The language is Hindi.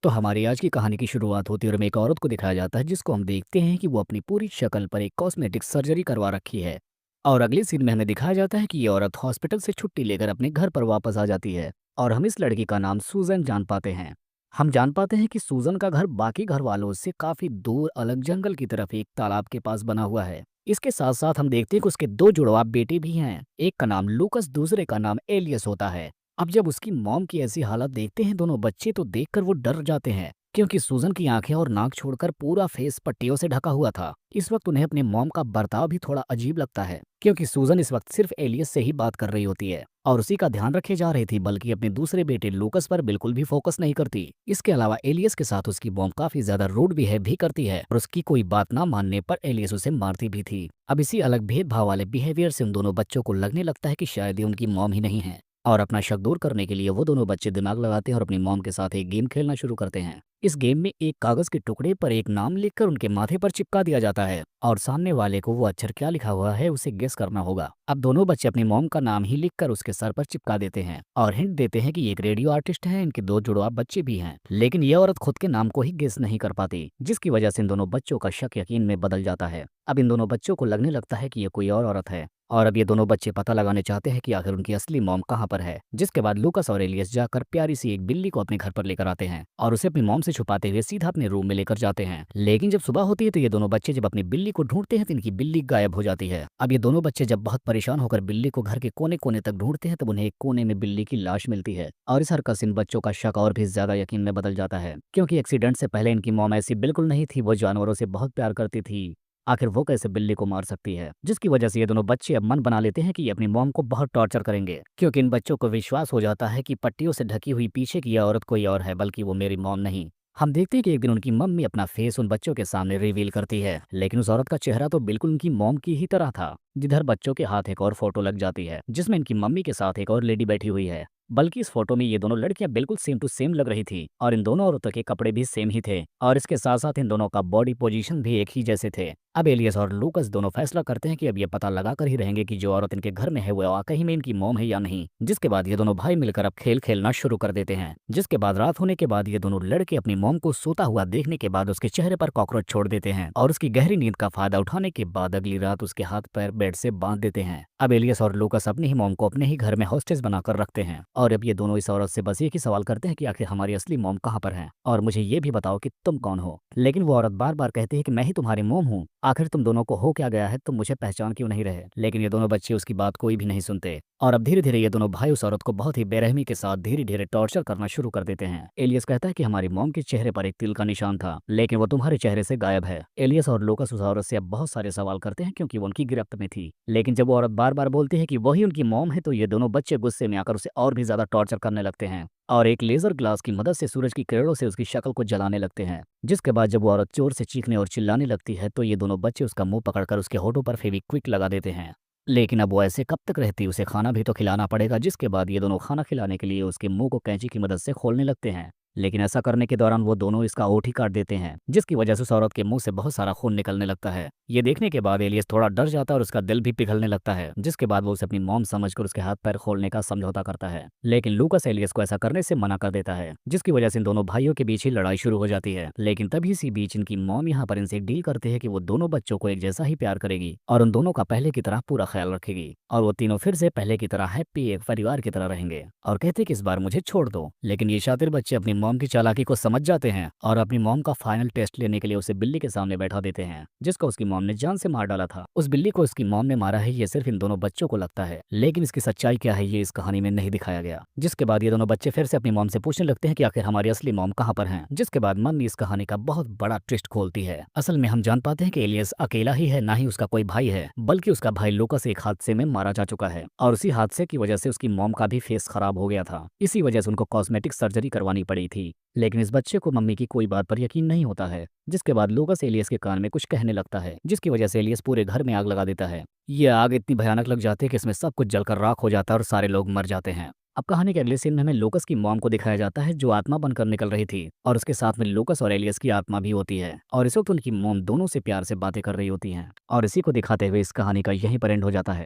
तो हमारी आज की कहानी की शुरुआत होती है और हमें एक औरत को दिखाया जाता है जिसको हम देखते हैं कि वो अपनी पूरी शक्ल पर एक कॉस्मेटिक सर्जरी करवा रखी है। और अगले सीन में हमें दिखाया जाता है कि ये औरत हॉस्पिटल से छुट्टी लेकर अपने घर पर वापस आ जाती है। और हम इस लड़की का नाम सूजन जान पाते हैं। हम जान पाते हैं कि सूजन का घर बाकी घर वालों से काफी दूर अलग जंगल की तरफ एक तालाब के पास बना हुआ है। इसके साथ साथ हम देखते हैं कि उसके दो जुड़वा बेटे भी हैं। एक का नाम लूकस, दूसरे का नाम एलियस होता है। अब जब उसकी मॉम की ऐसी हालत देखते हैं दोनों बच्चे तो देखकर वो डर जाते हैं, क्योंकि सूजन की आंखें और नाक छोड़कर पूरा फेस पट्टियों से ढका हुआ था। इस वक्त उन्हें अपने मॉम का बर्ताव भी थोड़ा अजीब लगता है, क्योंकि सूजन इस वक्त सिर्फ एलियस से ही बात कर रही होती है और उसी का ध्यान रखे जा रही थी, बल्कि अपने दूसरे बेटे लूकस पर बिल्कुल भी फोकस नहीं करती। इसके अलावा एलियस के साथ उसकी मॉम काफी ज्यादा रूड बिहेव भी करती है और उसकी कोई बात ना मानने पर एलियस उसे मारती भी थी। अब इसी अलग भेदभाव वाले बिहेवियर से उन दोनों बच्चों को लगने लगता है कि शायद ये उनकी मॉम ही नहीं है। और अपना शक दूर करने के लिए वो दोनों बच्चे दिमाग लगाते हैं और अपनी मॉम के साथ एक गेम खेलना शुरू करते हैं। इस गेम में एक कागज के टुकड़े पर एक नाम लिखकर उनके माथे पर चिपका दिया जाता है और सामने वाले को वो अक्षर क्या लिखा हुआ है उसे गेस करना होगा। अब दोनों बच्चे अपनी मॉम का नाम ही लिखकर उसके सर पर चिपका देते हैं और हिंट देते हैं कि ये एक रेडियो आर्टिस्ट है, इनके दो जुड़वा बच्चे भी हैं। लेकिन ये औरत खुद के नाम को ही गेस नहीं कर पाती, जिसकी वजह से इन दोनों बच्चों का शक यकीन में बदल जाता है। अब इन दोनों बच्चों को लगने लगता है कि ये कोई और औरत है और अब ये दोनों बच्चे पता लगाने चाहते हैं कि आखिर उनकी असली मॉम कहाँ पर है। जिसके बाद लूकस और एलियस जाकर प्यारी सी एक बिल्ली को अपने घर पर लेकर आते हैं और उसे अपनी मॉम से छुपाते हुए सीधा अपने रूम में लेकर जाते हैं। लेकिन जब सुबह होती है तो ये दोनों बच्चे जब अपनी बिल्ली को ढूंढते हैं तो इनकी बिल्ली गायब हो जाती है। अब ये दोनों बच्चे जब बहुत परेशान होकर बिल्ली को घर के कोने कोने तक ढूंढते हैं तब उन्हें एक कोने में बिल्ली की लाश मिलती है और इस हरकत से इन बच्चों का शक और भी ज्यादा यकीन में बदल जाता है, क्योंकि एक्सीडेंट से पहले इनकी मॉम ऐसी बिल्कुल नहीं थी। वो जानवरों से बहुत प्यार करती थी, आखिर वो कैसे बिल्ली को मार सकती है। जिसकी वजह से ये दोनों बच्चे अब मन बना लेते हैं कि ये अपनी मॉम को बहुत टॉर्चर करेंगे, क्योंकि इन बच्चों को विश्वास हो जाता है कि पट्टियों से ढकी हुई पीछे की यह औरत कोई और है, बल्कि वो मेरी मॉम नहीं। हम देखते हैं कि एक दिन उनकी मम्मी अपना फेस उन बच्चों के सामने रिवील करती है, लेकिन उस औरत का चेहरा तो बिल्कुल उनकी मॉम की ही तरह था। जिधर बच्चों के हाथ एक और फोटो लग जाती है जिसमें इनकी मम्मी के साथ एक और लेडी बैठी हुई है, बल्कि इस फोटो में ये दोनों लड़कियां बिल्कुल सेम टू सेम लग रही थी और इन दोनों औरतों के कपड़े भी सेम ही थे और इसके साथ साथ इन दोनों का बॉडी पोजीशन भी एक ही जैसे थे। अब एलियस और लूकस दोनों फैसला करते हैं कि अब ये पता लगा कर ही रहेंगे कि जो औरत इनके घर में है वो वाकई में इनकी मॉम है या नहीं। जिसके बाद ये दोनों भाई मिलकर अब खेल खेलना शुरू कर देते हैं। जिसके बाद रात होने के बाद ये दोनों लड़के अपनी मॉम को सोता हुआ देखने के बाद उसके चेहरे पर कॉकरोच छोड़ देते हैं और उसकी गहरी नींद का फायदा उठाने के बाद अगली रात उसके हाथ पैर बेड से बांध देते हैं। अब एलियस और लूकस अपनी ही मॉम को अपने ही घर में हॉस्टेज बनाकर रखते हैं और अब ये दोनों इस औरत से बस एक ही सवाल करते हैं कि आखिर हमारी असली मॉम कहाँ पर है और मुझे ये भी बताओ कि तुम कौन हो। लेकिन वो औरत बार बार कहती है कि मैं ही तुम्हारी मॉम हूँ, आखिर तुम दोनों को हो क्या गया है, तुम मुझे पहचान क्यों नहीं रहे। लेकिन ये दोनों बच्चे उसकी बात कोई भी नहीं सुनते और अब धीरे धीरे ये दोनों भाई उस औरत को बहुत ही बेरहमी के साथ धीरे धीरे टॉर्चर करना शुरू कर देते हैं। एलियस कहता है कि हमारी मॉम के चेहरे पर एक तिल का निशान था, लेकिन वो तुम्हारे चेहरे से गायब है। एलियस और लूकस उस औरत से अब बहुत सारे सवाल करते हैं क्योंकि वो उनकी गिरफ्त में थी। लेकिन जब वो औरत बार बार बोलती है कि वही उनकी मॉम है तो ये दोनों बच्चे गुस्से में आकर उसे और भी ज्यादा टॉर्चर करने लगते हैं और एक लेजर ग्लास की मदद से सूरज की किरणों से उसकी शक्ल को जलाने लगते हैं। जिसके बाद जब वो औरत जोर से चीखने और चिल्लाने लगती है तो ये दोनों बच्चे उसका मुंह पकड़कर उसके होठों पर फेविक्विक लगा देते हैं। लेकिन अब वो ऐसे कब तक रहती, उसे खाना भी तो खिलाना पड़ेगा। जिसके बाद ये दोनों खाना खिलाने के लिए उसके मुंह को कैंची की मदद से खोलने लगते हैं, लेकिन ऐसा करने के दौरान वो दोनों इसका ओठ ही काट देते हैं, जिसकी वजह से उस औरत के मुंह से बहुत सारा खून निकलने लगता है। ये देखने के बाद एलियस थोड़ा डर जाता है और उसका दिल भी पिघलने लगता है। जिसके बाद वो उसे अपनी मॉम समझकर उसके हाथ पैर खोलने का समझौता करता है, लेकिन लूकस एलियस को ऐसा करने से मना कर देता है, जिसकी वजह से इन दोनों भाइयों के बीच ही लड़ाई शुरू हो जाती है। लेकिन तभी इसी बीच इनकी मॉम यहाँ पर इनसे डील करती है कि वो दोनों बच्चों को एक जैसा ही प्यार करेगी और उन दोनों का पहले की तरह पूरा ख्याल रखेगी और वो तीनों फिर से पहले की तरह हैप्पी एक परिवार की तरह रहेंगे और कहते कि इस बार मुझे छोड़ दो। लेकिन ये शातिर बच्चे अपनी मॉम की चालाकी को समझ जाते हैं और अपनी मॉम का फाइनल टेस्ट लेने के लिए उसे बिल्ली के सामने बैठा देते हैं, जिसको उसकी मॉम ने जान से मार डाला था। उस बिल्ली को उसकी मॉम ने मारा है ये सिर्फ इन दोनों बच्चों को लगता है, लेकिन इसकी सच्चाई क्या है ये इस कहानी में नहीं दिखाया गया। जिसके बाद ये दोनों बच्चे फिर से अपनी मॉम से पूछने लगते हैं कि आखिर हमारी असली मॉम कहाँ पर है। जिसके बाद मम्मी इस कहानी का बहुत बड़ा ट्विस्ट खोलती है। असल में हम जान पाते हैं कि एलियस अकेला ही है, ना ही उसका कोई भाई है, बल्कि उसका भाई लूकस एक हादसे में मारा जा चुका है और उसी हादसे की वजह से उसकी मॉम का भी फेस खराब हो गया था। इसी वजह से उनको कॉस्मेटिक सर्जरी करवानी पड़ी थी। लेकिन इस बच्चे को मम्मी की कोई बात पर यकीन नहीं होता है। जिसके बाद लूकस एलियस के कान में कुछ कहने लगता है, जिसकी वजह से एलियस पूरे घर में आग लगा देता है। ये आग इतनी भयानक लग जाती है कि इसमें सब कुछ जलकर राख हो जाता है और सारे लोग मर जाते हैं। अब कहानी के अगले सीन में हमें लूकस की मॉम को दिखाया जाता है जो आत्मा बनकर निकल रही थी और उसके साथ में लूकस और एलियस की आत्मा भी होती है और इस वक्त उनकी मॉम दोनों से प्यार से बातें कर रही होती हैं और इसी को दिखाते हुए इस कहानी का यहीं पर एंड हो जाता है।